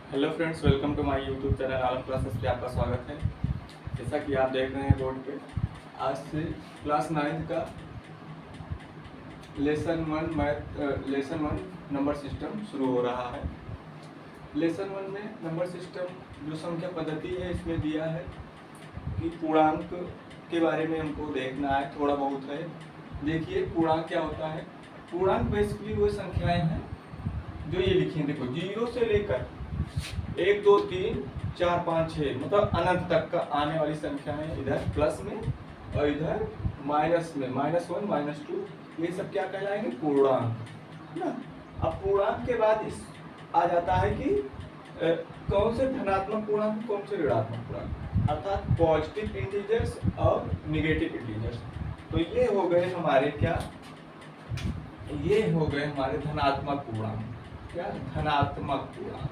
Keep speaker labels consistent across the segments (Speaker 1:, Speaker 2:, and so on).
Speaker 1: Hello friends, welcome to my YouTube channel Alam classes पे आपका स्वागत है। जैसा कि आप देख रहे हैं बोर्ड पे, आज से क्लास 9 का लेसन वन नंबर सिस्टम शुरू हो रहा है। लेसन वन में नंबर सिस्टम जो संख्या पद्धति है इसमें दिया है कि पूर्णांक के बारे में हमको देखना है, थोड़ा बहुत है। देखिए पूर्णांक क्या होता है। पूर्णांक बेसिकली वो संख्याएं हैं जो ये लिखी हैं। देखो 0 से लेकर 1 2 3 4 5 6 मतलब अनंत तक का आने वाली संख्या है, इधर प्लस में और इधर माइनस में, -1 -2, ये सब क्या कहलाएंगे? पूर्णांक ना। अब पूर्णांक के बाद इस आ जाता है कि कौन से धनात्मक पूर्णांक, कौन से ऋणात्मक पूर्णांक, अर्थात पॉजिटिव इंटीजर्स और निगेटिव इंटीजर्स। तो ये हो गए हमारे क्या, ये हो गए हमारे धनात्मक पूर्णांक। क्या? धनात्मक पूर्णांक।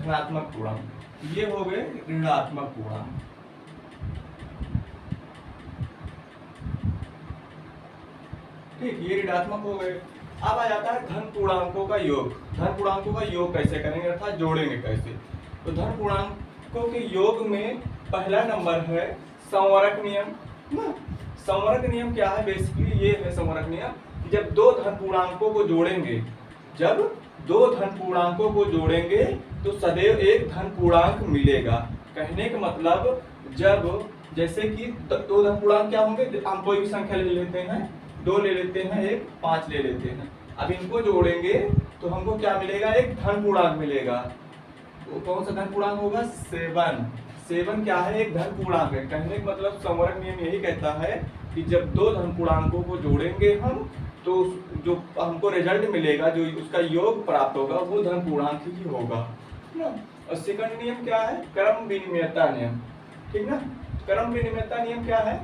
Speaker 1: धनात्मक पूर्णांक ये हो गए ऋणात्मक पूर्णांक। ठीक, ये ऋणात्मक हो गए। अब आ जाता है धन पूर्णांकों का योग। धन पूर्णांकों का योग कैसे करेंगे, अर्थात जोड़ेंगे कैसे? तो धन पूर्णांकों के योग में पहला नंबर है संवरक नियम ना। संवरक नियम क्या है? बेसिकली ये है संवरक नियम कि जब दो धन पूर्णांकों को जोड़ेंगे, जब दो धन पूर्णांकों को जोड़ेंगे तो सदैव एक धन पूर्णांक मिलेगा। कहने का मतलब, जब जैसे कि दो धन पूर्णांक क्या होंगे, हम कोई भी संख्या ले लेते हैं, 2 ले लेते हैं, 1 5 ले लेते हैं। अब इनको जोड़ेंगे तो हमको क्या मिलेगा? एक धन पूर्णांक मिलेगा। तो कौन सा धन पूर्णांक होगा? 7। 7 क्या है? एक धन पूर्णांक है। कहने का मतलब संवरक नियम यही कहता है कि जब दो धन पूर्णांकों को जोड़ेंगे हम, तो जो हमको रिजल्ट मिलेगा, जो उसका योग प्राप्त होगा, वो धन पूर्णांक ही होगा ना। और सेकंड नियम क्या है? क्रम विनिमयता नियम। ठीक ना। क्रम विनिमयता नियम क्या है?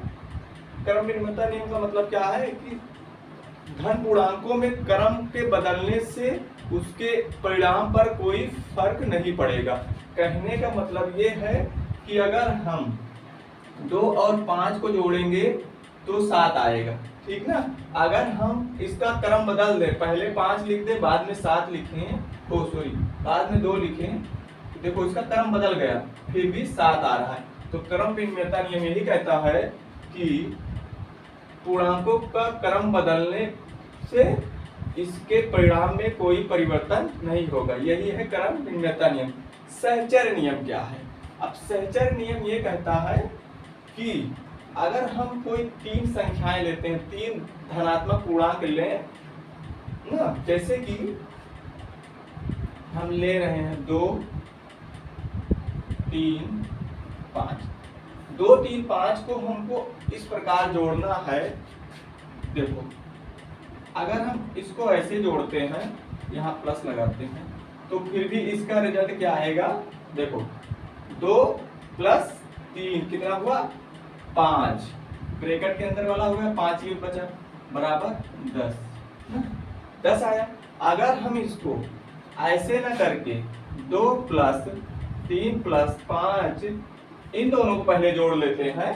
Speaker 1: क्रम विनिमयता नियम का मतलब क्या है कि धन पूर्णांकों में क्रम के बदलने से उसके परिणाम पर कोई फर्क नहीं पड़ेगा। कहने का मतलब ये है कि अगर हम 2 और 5 को जोड़ेंगे तो 7 आएगा। ठीक ना। अगर हम इसका क्रम बदल दें, पहले 5 लिख दें, बाद में 7 लिखें, बाद में 2 लिखें, तो देखो इसका क्रम बदल गया, फिर भी 7 आ रहा है। तो क्रम विनिमयता नियम यही कहता है कि पूर्णांकों का क्रम बदलने से इसके परिणाम में कोई परिवर्तन नहीं होगा। यही है क्रम विनिमयता नियम। सहचर नियम क्या है? अब सहचर नियम ये कहता है कि अगर हम कोई 3 संख्याएं लेते हैं, 3 धनात्मक पूर्णांक लें ना, जैसे कि हम ले रहे हैं 2 3 5, 2 3 5 को हमको इस प्रकार जोड़ना है। देखो अगर हम इसको ऐसे जोड़ते हैं, यहाँ प्लस लगाते हैं, तो फिर भी इसका रिजल्ट क्या आएगा? देखो 2 + 3 कितना हुआ? 5। ब्रैकेट के अंदर वाला हो गया, 5 ही बचा, बराबर 10 आया। अगर हम इसको ऐसे ना करके 2 + 3 + 5 इन दोनों को पहले जोड़ लेते हैं,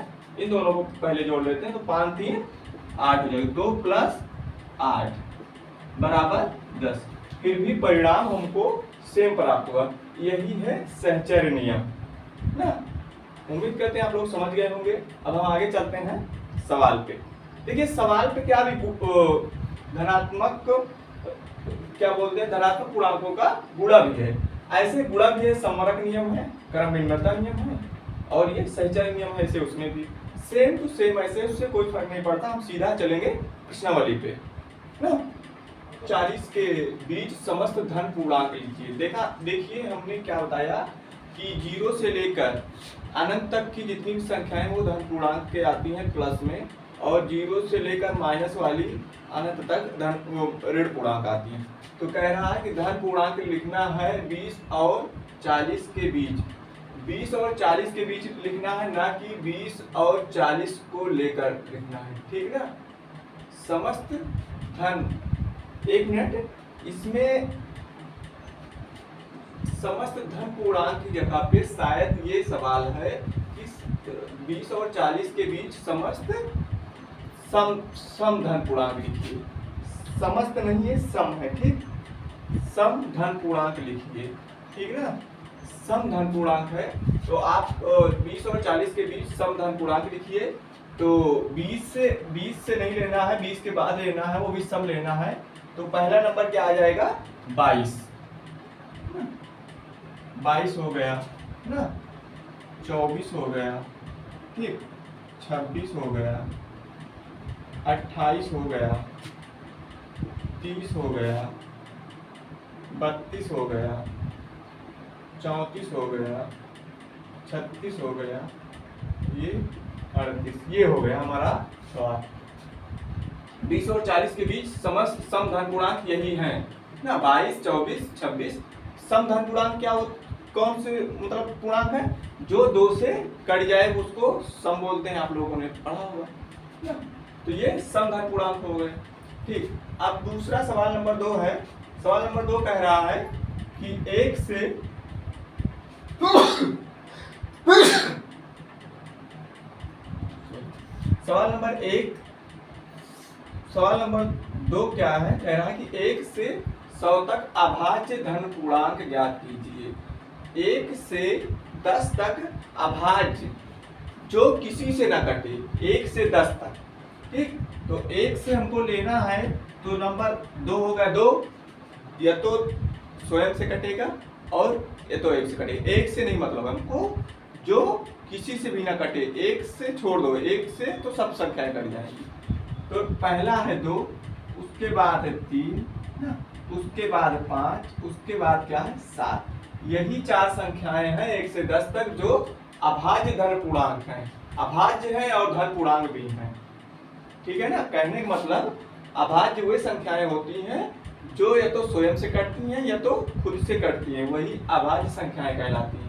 Speaker 1: तो 5 3 8 हो जाएगा। 2 + 8 बराबर 10। फिर भी परिणाम हमको सेम प्राप्त हुआ। यही है सहचर्य नियम ना। उम्मीद करते हैं आप लोग समझ गए होंगे। अब हम आगे चलते हैं सवाल पे। देखिए सवाल पे क्या भी धनात्मक क्या बोलते हैं, धनात्मक पूर्णांकों का गुणा भी है। ऐसे गुणा भी है, संवरक नियम है, क्रम विनिमयता नियम है, और ये सहचर्य नियम है। ऐसे उसमें भी सेम टू सेम, ऐसे उससे कोई फर्क नहीं पड़ता। हम सीधा चलेंगे प्रश्नावली पे ना। 40 के बीच समस्त धन पूर्णांक लिखिए। देखिए हमने क्या बताया कि 0 से लेकर अनंत तक की जितनी भी संख्याएं वो धन पूर्णांक के आती हैं प्लस में, और 0 से लेकर माइनस वाली अनंत तक धन ऋण पूर्णांक आती हैं। तो कह रहा है कि धन पूर्णांक लिखना है 20 और 40 के बीच। 20 और 40 के बीच लिखना है, ना कि 20 और 40 को लेकर लिखना है। ठीक ना। समस्त धन, 1 मिनट, इसमें समस्त धन पूर्णांक की जगह पे शायद ये सवाल है कि 20 और 40 के बीच समस्त सम धन पूर्णांक लिखिए, समस्त नहीं है, सम है, ठीक, सम धन पूर्णांक लिखिए, ठीक ना, सम धन पूर्णांक है। तो आप 20 और 40 के बीच सम धन पूर्णांक लिखिए। तो 20 से नहीं लेना है, 20 के बाद लेना है, वो भी सम लेना है। तो पहला नंबर क्या आ जाएगा, 22, 22 हो गया ना, 24 हो गया, ठीक, 26 हो गया, 28 हो गया, 30 हो गया, 32 हो गया, 34 हो गया, 36 हो गया, ये 38, ये हो गया हमारा सवाल। 20 और 40 के बीच समस्त सम धन पूर्णांक यही है ना, 22, 24, 26। सम धन पूर्णांक क्या हो, कौन से मतलब पूर्णांक है, जो 2 से कट जाए उसको सम बोलते हैं, आप लोगों ने पढ़ा होगा ना। तो ये सम धन पूर्णांक हो गए, ठीक। अब दूसरा सवाल नंबर 2 है। सवाल नंबर 2 कह रहा है कि 1 से सवाल नंबर 2 क्या है, कह रहा है कि 1 से 100 तक अभाज्य धन पूर्णांक ज्ञात कीजिए। 1 से 10 तक अभाज्य जो किसी से ना कटे, 1 से 10 तक, ठीक। तो 1 से हमको लेना है, तो नंबर 2 होगा, 2 या तो स्वयं से कटेगा और या तो 1 से कटेगा। 1 से नहीं मतलब हमको जो किसी से भी ना कटे, 1 से छोड़ दो, 1 से तो सब संख्याएं कट जाएंगी। तो पहला है 2, उसके बाद है 3 ना, उसके बाद 5, उसके बाद क्या है 7। यही 4 संख्याएं हैं 1 से 10 तक जो अभाज्य धन पूर्णांक हैं, अभाज्य है और धन पूर्णांक भी हैं, ठीक है ना। कहने का मतलब अभाज्य वे संख्याएं होती हैं जो या तो स्वयं से कटती हैं या तो खुद से कटती हैं, वही अभाज्य संख्याएं कहलाती हैं।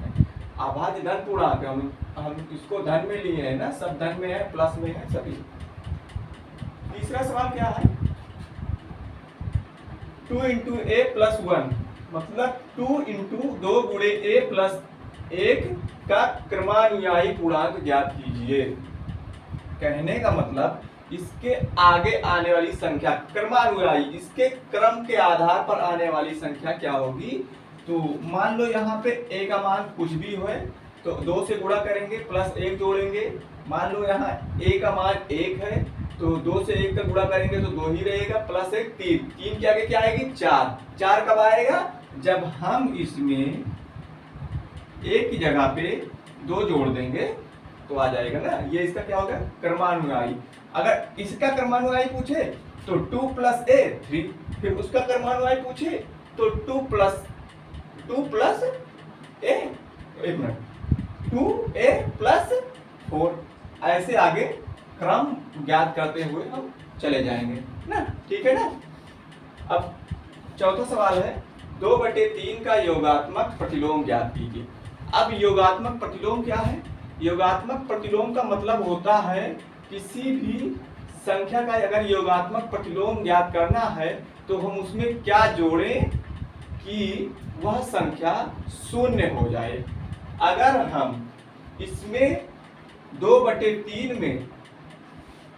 Speaker 1: अभाज्य धन पूर्णांक हम इसको धन में लिए हैं ना, सब धन में है, प्लस में है सभी। तीसरा सवाल क्या है, 2 × a + 1 मतलब 2 × 2 गुणे a + 1 का क्रमानुयायी पूर्णांक ज्ञात कीजिए। कहने का मतलब इसके आगे आने वाली संख्या क्रमानुयायी, इसके क्रम के आधार पर आने वाली संख्या क्या होगी। तो मान लो यहाँ पे a का मान कुछ भी हो, तो 2 से गुणा करेंगे, +1 जोड़ेंगे। मान लो यहाँ a का मान 1 है, तो 2 से 1 का गुणा करेंगे तो 2 ही रहेगा, +1 3, 3 के आगे क्या आएगी 4। 4 कब आएगा, जब हम इसमें a की जगह पे 2 जोड़ देंगे तो आ जाएगा ना। ये इसका क्या होगा, क्रमानुयायी। अगर इसका क्रमानुयायी पूछे तो 2 + a 3, फिर उसका क्रमानुयायी पूछे तो 2 + a, एक मिनट, 2a + 4, ऐसे आगे क्रम ज्ञात करते हुए हम चले जाएंगे ना, ठीक है ना। अब चौथा सवाल है, 2/3 का योगात्मक प्रतिलोम ज्ञात कीजिए। अब योगात्मक प्रतिलोम क्या है, योगात्मक प्रतिलोम का मतलब होता है किसी भी संख्या का अगर योगात्मक प्रतिलोम ज्ञात करना है तो हम उसमें क्या जोड़ें कि वह संख्या 0 हो जाए। अगर हम इसमें 2/3 में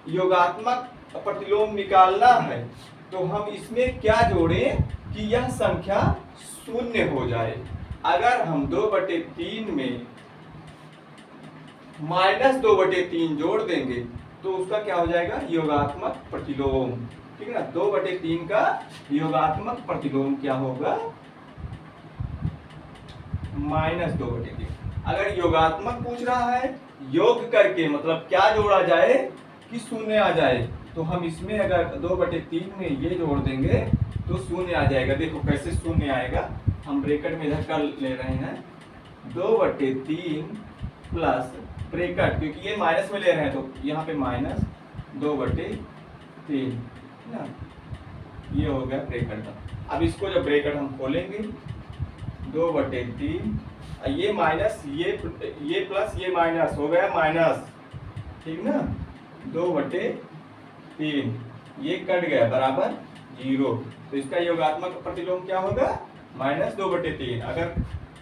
Speaker 1: योगात्मक प्रतिलोम निकालना है तो हम इसमें क्या जोड़ें कि यह संख्या 0 हो जाए। अगर हम 2/3 में -2/3 जोड़ देंगे तो उसका क्या हो जाएगा, योगात्मक प्रतिलोम, ठीक है ना। 2/3 का योगात्मक प्रतिलोम क्या होगा, -2/3। अगर योगात्मक पूछ रहा है, योग करके मतलब क्या जोड़ा जाए कि 0 आ जाए, तो हम इसमें अगर 2/3 में ये जोड़ देंगे तो 0 आ जाएगा। देखो कैसे 0 आएगा, हम ब्रैकेट में इधर कर ले रहे हैं, 2/3 प्लस ब्रैकेट, क्योंकि ये माइनस में ले रहे हैं तो यहाँ पे -2/3 ना, ये हो गया ब्रैकेट का। अब इसको जब ब्रैकेट हम खोलेंगे 2/3, ये माइनस ये प्लस ये माइनस हो गया माइनस, ठीक ना, 2/3 ये कट गया बराबर 0। तो इसका योगात्मक प्रतिलोम क्या होगा, -2/3। अगर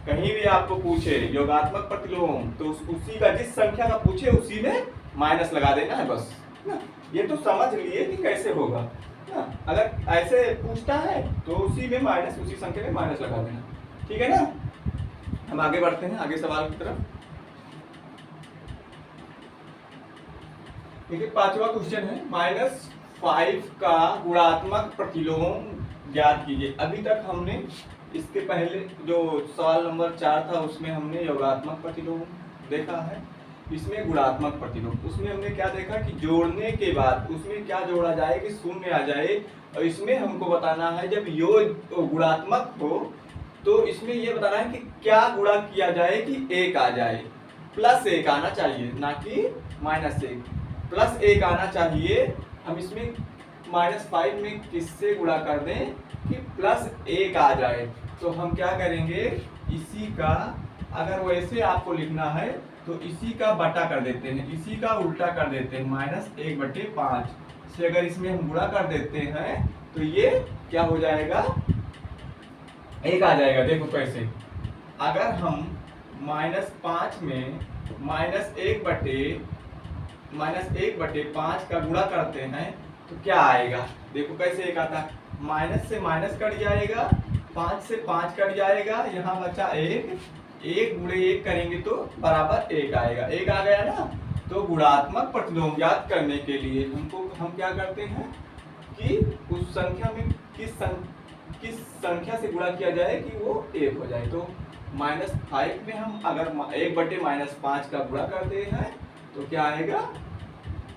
Speaker 1: कहीं भी आपको पूछे योगात्मक प्रतिलोम तो उसी का जिस संख्या का पूछे उसी में माइनस लगा देना है बस, ना। ये तो समझ लिए कि कैसे होगा ना। अगर ऐसे पूछता है तो उसी में माइनस, उसी संख्या में माइनस लगा देना, ठीक है ना। हम आगे बढ़ते हैं आगे सवाल की तरफ। देखिए 5वां क्वेश्चन है, -5 का गुणात्मक प्रतिलोम ज्ञात कीजिए। अभी तक हमने इसके पहले जो सवाल नंबर 4 था उसमें हमने योगात्मक प्रतिलोम देखा है, इसमें गुणात्मक प्रतिलोम। उसमें हमने क्या देखा कि जोड़ने के बाद उसमें क्या जोड़ा जाए कि शून्य आ जाए, और इसमें हमको बताना है जब योग गुणात्मक हो तो इसमें ये बताना है कि क्या गुणा किया जाए कि 1 आ जाए, +1 आना चाहिए, ना कि -1, +1 आना चाहिए। हम इसमें -5 में किससे गुणा कर दें कि +1 आ जाए। तो हम क्या करेंगे, इसी का अगर वैसे आपको लिखना है तो इसी का बटा कर देते हैं, इसी का उल्टा कर देते हैं, -1/5 से अगर इसमें हम गुणा कर देते हैं तो ये क्या हो जाएगा, 1 आ जाएगा। देखो कैसे, अगर हम -5 में -1/5 का गुणा करते हैं तो क्या आएगा, देखो कैसे 1 आता है, माइनस से माइनस कट जाएगा, 5 से 5 कट जाएगा, यहाँ बचा 1, 1 × 1 करेंगे तो बराबर 1 आएगा, 1 आ गया ना। तो गुणात्मक प्रतिलोम ज्ञात करने के लिए हम क्या करते हैं कि उस संख्या में किस संख्या से गुणा किया जाए कि वो 1 हो जाए। तो -5 में हम अगर 1/-5 का गुणा करते हैं तो क्या आएगा,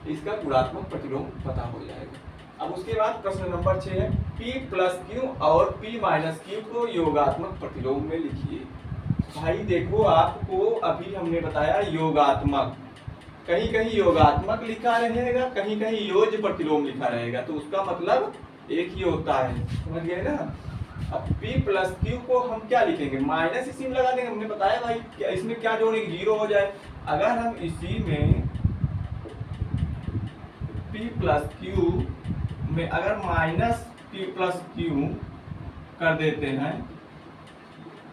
Speaker 1: इसका गुणात्मक प्रतिलोम पता हो जाएगा। अब उसके बाद प्रश्न नंबर 6 है, P+Q और P-Q को योगात्मक प्रतिलोम में लिखिए। भाई देखो, आपको अभी हमने बताया योगात्मक, कहीं कहीं योगात्मक लिखा रहेगा, कहीं कहीं योज प्रतिलोम लिखा रहेगा, तो उसका मतलब एक ही होता है, समझ गए ना। अब P+Q को हम क्या लिखेंगे, माइनस इसी में लगा देंगे, हमने बताया भाई क्या इसमें क्या जोड़ेंगे, 0 हो जाए। अगर हम इसी में P+Q में अगर -P+Q कर देते हैं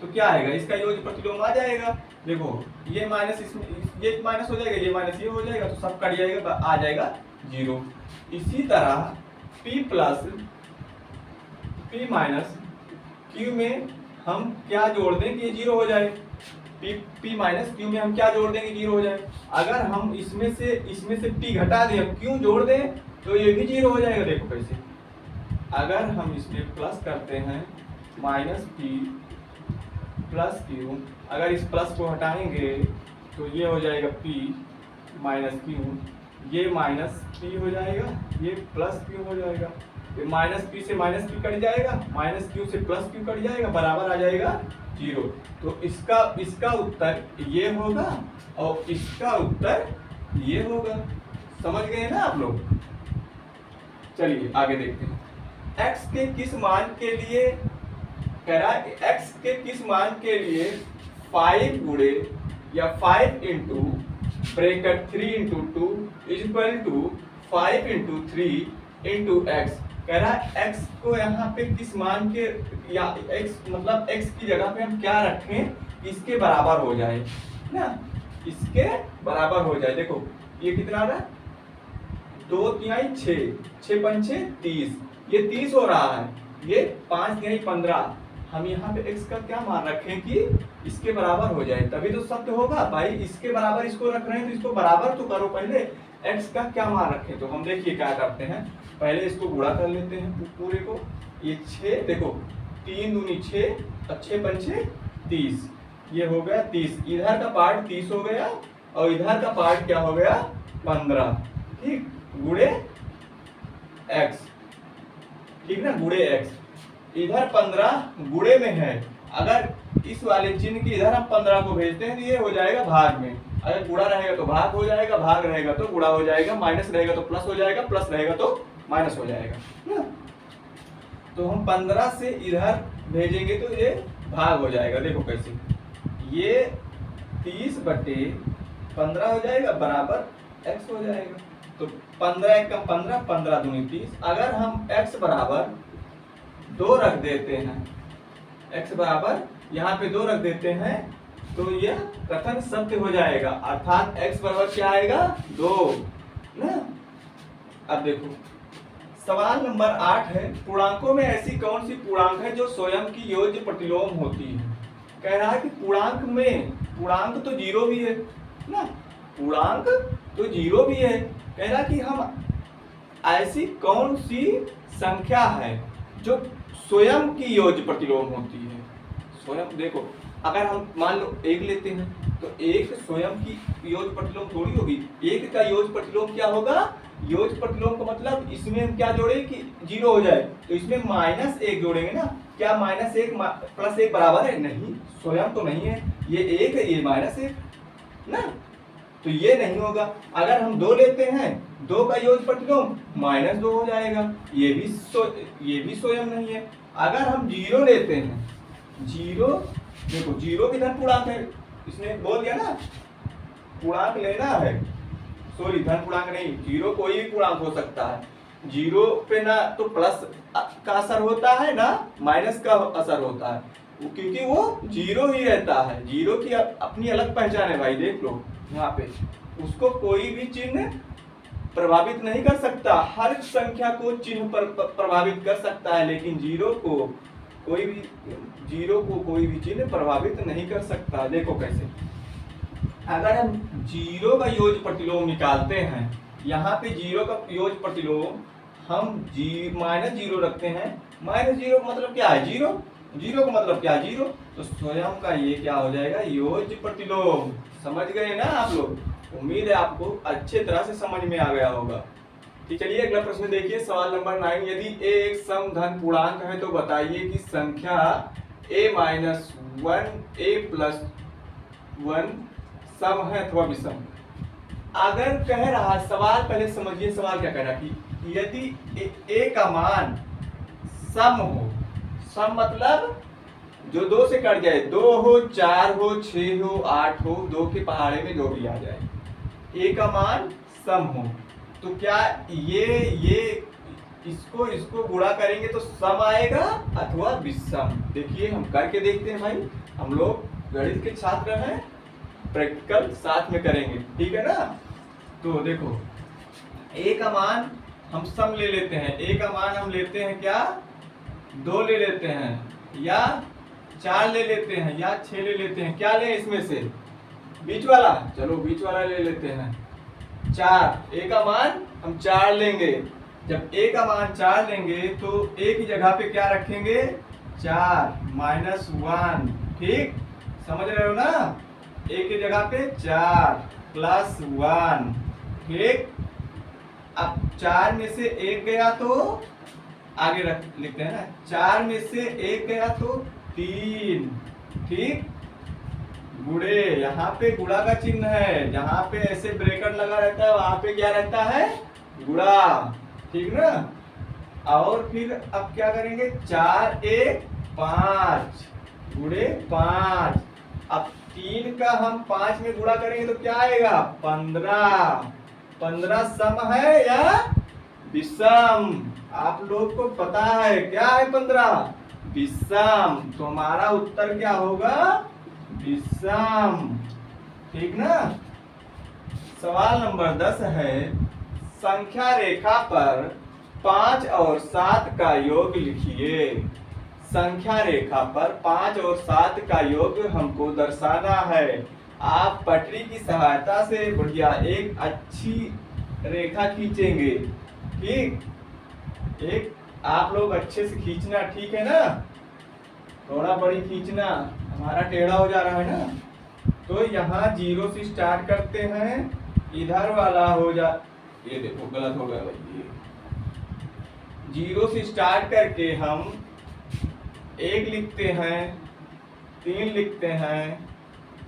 Speaker 1: तो क्या आएगा, इसका योग प्रतिलोम आ जाएगा। देखो ये माइनस इसमें, ये माइनस हो जाएगा, ये माइनस ये हो जाएगा, तो सब कट जाएगा, आ जाएगा 0। इसी तरह P+Q में हम क्या जोड़ दें कि ये 0 हो जाए, P-Q में हम क्या जोड़ देंगे, 0 हो जाए। अगर हम इसमें से P घटा दें, हम Q जोड़ दें तो ये भी 0 हो जाएगा। देखो कैसे, अगर हम इसमें प्लस करते हैं -P+Q, अगर इस प्लस को हटाएंगे तो ये हो जाएगा P-Q, ये -P हो जाएगा, ये +Q हो जाएगा, तो -P से -P कट जाएगा, -Q से +Q कट जाएगा, बराबर आ जाएगा 0। तो इसका उत्तर ये होगा और इसका उत्तर ये होगा। समझ गए ना आप लोग। चलिए आगे देखते हैं, x के किस मान के लिए कह रहा है, x के किस मान के लिए 5 गुणे या 5 into bracket 3 × 2 equal to 5 × 3 into x। कह रहा है x को यहाँ पे किस मान के, या x मतलब x की जगह पे हम क्या रखें, इसके बराबर हो जाए ना, इसके बराबर हो जाए। देखो ये कितना आ रहा है, 2 तिहाई 6, 6 पंचे 30, ये 30 हो रहा है, ये 5 तिहाई 15। हम यहाँ पे x का क्या मान रखें कि इसके बराबर हो जाए, तभी तो सत्य होगा भाई। इसके बराबर इसको रख रहे हैं तो इसको बराबर तो करो पहले, x का क्या मान रखें। तो हम देखिए क्या करते हैं, पहले इसको गुणा कर लेते हैं पूरे को, ये 6, देखो 3 दूनी 6 और 6 पंचे 30, ये हो गया 30, इधर का पार्ट 30 हो गया और इधर का पार्ट क्या हो गया 15, ठीक, गुणे x, ठीक ना, गुणे x। इधर 15 गुणे में है, अगर इस वाले चिन्ह की इधर हम 15 को भेजते हैं तो ये हो जाएगा भाग में, अगर गुणा रहेगा तो भाग हो जाएगा, भाग रहेगा तो गुणा हो जाएगा, माइनस रहेगा तो प्लस हो जाएगा, प्लस रहेगा तो माइनस हो जाएगा। तो हम 15 से इधर भेजेंगे तो ये भाग हो जाएगा। देखो कैसे, ये 30/15 हो जाएगा, बराबर x हो जाएगा। तो 15 × 15, 15 दूनी 30। अगर हम x बराबर 2 रख देते हैं, x बराबर यहाँ पे 2 रख देते हैं तो यह कथन सत्य हो जाएगा, अर्थात x बराबर क्या आएगा 2 ना। अब देखो सवाल नंबर 8 है, पूर्णांकों में ऐसी कौन सी पूर्णांक है जो स्वयं की योज्य प्रतिलोम होती है। कह रहा है कि पूर्णांक में, पूर्णांक तो जीरो भी है ना, पूर्णांक तो जीरो भी है। कह रहा कि हम ऐसी कौन सी संख्या है जो स्वयं की योज्य प्रतिलोम होती है। स्वयं देखो, अगर हम मान लो एक लेते हैं तो एक स्वयं की योज्य प्रतिलोम थोड़ी होगी। एक का योज्य प्रतिलोम क्या होगा, योज्य प्रतिलोम का मतलब इसमें हम क्या जोड़े कि जीरो हो जाए, तो इसमें -1 जोड़ेंगे ना। क्या -1 + 1 बराबर है? नहीं, स्वयं तो नहीं है, ये 1 है, ये -1 ना, तो ये नहीं होगा। अगर हम 2 लेते हैं, 2 का योज्य प्रतिलोम -2 हो जाएगा, ये भी स्वयं नहीं है। अगर हम 0 लेते हैं, 0 देखो, 0 भी धन पूर्णांक है, इसने बोल दिया ना, पूर्णांक लेना है, सॉरी धन पूर्णांक नहीं, 0 कोई भी पूर्णांक हो सकता है। 0 पे ना तो प्लस का असर होता है ना माइनस का असर होता है, क्योंकि वो 0 ही रहता है। 0 की अपनी अलग पहचान है भाई, देख लो यहाँ पे, उसको कोई भी चिन्ह प्रभावित नहीं कर सकता। हर संख्या को चिन्ह पर प्रभावित कर सकता है, लेकिन 0 को कोई भी चिन्ह प्रभावित नहीं कर सकता। देखो कैसे, अगर हम 0 का योज्य प्रतिलोम निकालते हैं, यहाँ पे 0 का योज्य प्रतिलोम हम -0 रखते हैं। -0 का मतलब क्या है, 0, 0 का मतलब क्या है, 0, तो स्वयं का ये क्या हो जाएगा, योज्य प्रतिलोम। समझ गए ना आप लोग? उम्मीद है आपको अच्छे तरह से समझ में आ गया होगा। ठीक, चलिए अगला प्रश्न देखिए, सवाल नंबर 9। यदि a एक सम धन पूर्णांक है तो बताइए कि संख्या a - 1 a + 1 सम है अथवा विषम। अगर कह रहा सवाल, पहले समझिए सवाल क्या कह रहा कि यदि a का मान सम हो, सम मतलब जो 2 से कट जाए, 2 हो, 4 हो, 6 हो, 8 हो, 2 के पहाड़े में जो भी आ जाए, a का मान सम हो, तो क्या ये इसको गुणा करेंगे तो सम आएगा अथवा विषम। देखिए हम करके देखते हैं भाई, हम लोग गणित के छात्र हैं, प्रैक्टिकल साथ में करेंगे, ठीक है ना। तो देखो a का मान हम सम ले लेते हैं, a का मान हम लेते हैं क्या, 2 ले लेते हैं, या 4 ले लेते हैं, या 6 ले लेते हैं। क्या लें इसमें से, बीच वाला, चलो बीच वाला ले लेते हैं, 4। a का मान हम 4 लेंगे। जब a का मान 4 लेंगे तो a की जगह पे क्या रखेंगे, 4 -1, ठीक, समझ रहे हो ना। a की जगह पे 4 + 1, ठीक। अब 4 में से 1 गया तो आगे लिखते हैं ना, 4 में से 1 गया तो 3, ठीक, गुणे, यहाँ पे गुणा का चिन्ह है, जहाँ पे ऐसे ब्रैकेट लगा रहता है वहां पे क्या रहता है, गुणा, ठीक ना। और फिर अब क्या करेंगे, 4 1 5 गुणे 5। अब 3 का हम 5 में गुणा करेंगे तो क्या आएगा, 15। 15 सम है या विषम, आप लोग को पता है क्या है 15, विषम। तो हमारा उत्तर क्या होगा, विषम, ठीक ना। सवाल नंबर 10 है, संख्या रेखा पर 5 और 7 का योग लिखिए। संख्या रेखा पर 5 और 7 का योग हमको दर्शाना है। आप पटरी की सहायता से बढ़िया एक अच्छी रेखा खींचेंगे, ठीक। एक आप लोग अच्छे से खींचना, ठीक है ना, थोड़ा बड़ी खींचना, हमारा टेढ़ा हो जा रहा है ना। तो यहाँ 0 से स्टार्ट करते हैं, इधर वाला हो जा, ये देखो गलत हो गया भाई, 0 से स्टार्ट करके हम 1 लिखते हैं, 3 लिखते हैं,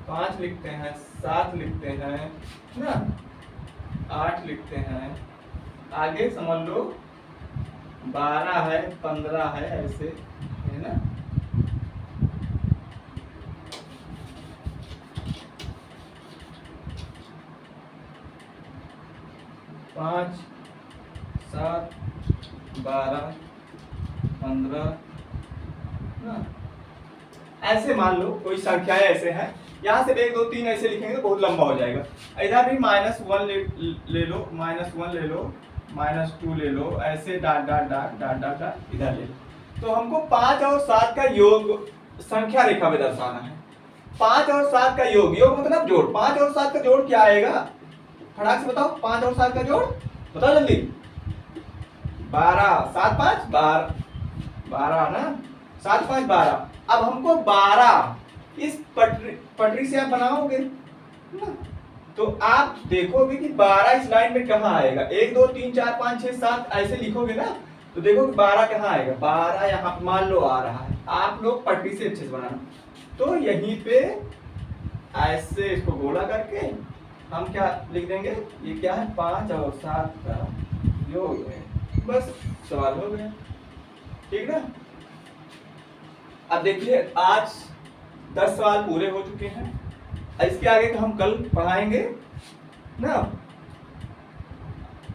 Speaker 1: 5 लिखते हैं, 7 लिखते हैं ना, 8 लिखते हैं, आगे समझ लो 12 है, 15 है, ऐसे है ना। पाँच, 7, 12, 15 ना, ऐसे मान लो कोई संख्याएं ऐसे हैं, यहाँ से 1 2 3 ऐसे लिखेंगे तो बहुत लंबा हो जाएगा। इधर भी -1 ले लो, -1 ले लो, -2 ले लो, ऐसे dot dot dot dot dot dot इधर ले लो। तो हमको 5 और 7 का योग संख्या रेखा में दर्शाना है। 5 और 7 का योग, योग मतलब जोड़। 5 और 7 का जोड़ क्या आएगा, फटाक से बताओ। 5 और 7 का जोड़ बताओ जल्दी। 12, 7 5 12 ना, 7 5 12। अब हमको 12 इस पटरी से आप बनाओगे ना, तो आप देखोगे कि 12 इस लाइन में कहाँ आएगा। 1 2 3 4 5 6 7 ऐसे लिखोगे ना, तो देखो कि 12 कहाँ आएगा। 12 यहाँ मान लो आ रहा है। आप लोग पटरी से अच्छे से बनाना। तो यहीं पे ऐसे इसको गोला करके हम क्या लिख देंगे, ये क्या है, 5 और 7 का योग है। बस सवाल हो गया, ठीक ना। अब देखिए आज 10 सवाल पूरे हो चुके हैं। इसके आगे का हम कल पढ़ाएंगे ना।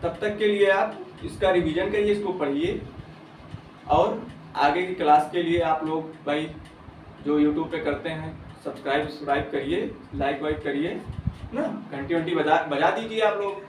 Speaker 1: तब तक के लिए आप इसका रिवीजन करिए, इसको पढ़िए, और आगे की क्लास के लिए आप लोग भाई जो YouTube पे करते हैं सब्सक्राइब करिए, लाइक वाइक करिए ना, घंटी वंटी बजा दीजिए आप लोग।